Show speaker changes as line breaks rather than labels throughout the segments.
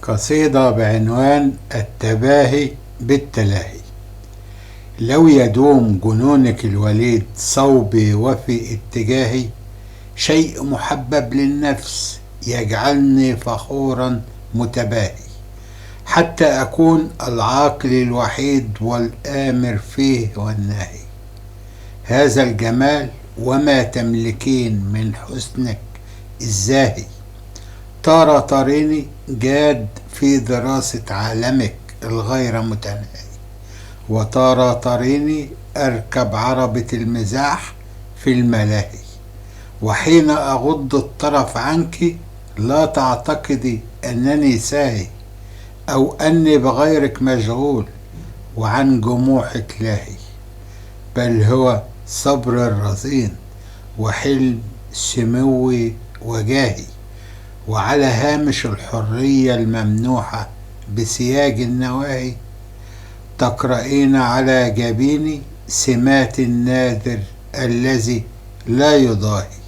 قصيدة بعنوان التباهي بالتلاهي. لو يدوم جنونك الوليد صوبي وفي اتجاهي، شيء محبب للنفس يجعلني فخورا متباهي، حتى أكون العاقل الوحيد والآمر فيه والناهي. هذا الجمال وما تملكين من حسنك الزاهي، طار طريني جاد في دراسة عالمك الغير متناهي، وطار طريني أركب عربة المزاح في الملاهي. وحين أغض الطرف عنك لا تعتقدي أنني ساهي، أو أني بغيرك مشغول وعن جموحك لاهي، بل هو صبر الرزين وحلم سموي وجاهي، وعلى هامش الحرية الممنوحة بسياج النواهي، تقرأين على جبيني سمات النادر الذي لا يضاهي.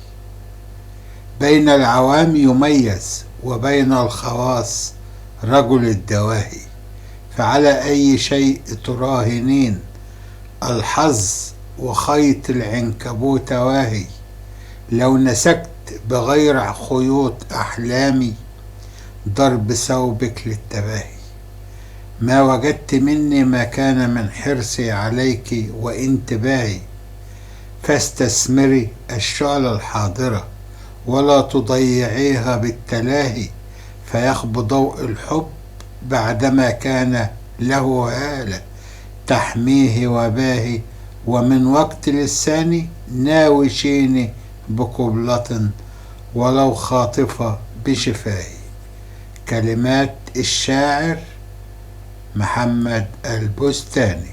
بين العوام يميز وبين الخواص رجل الدواهي، فعلى أي شيء تراهنين الحظ وخيط العنكبوت واهي. لو نسكت بغير خيوط أحلامي ضرب ثوبك للتباهي، ما وجدت مني ما كان من حرصي عليك وانتباهي. فاستثمري الشعلة الحاضرة ولا تضيعيها بالتلاهي، فيخبو ضوء الحب بعدما كان له هالة تحميه وباهي. ومن وقت للثاني ناوشيني بقبلة ولو خاطفة بشفاهي. كلمات الشاعر محمد البستاني.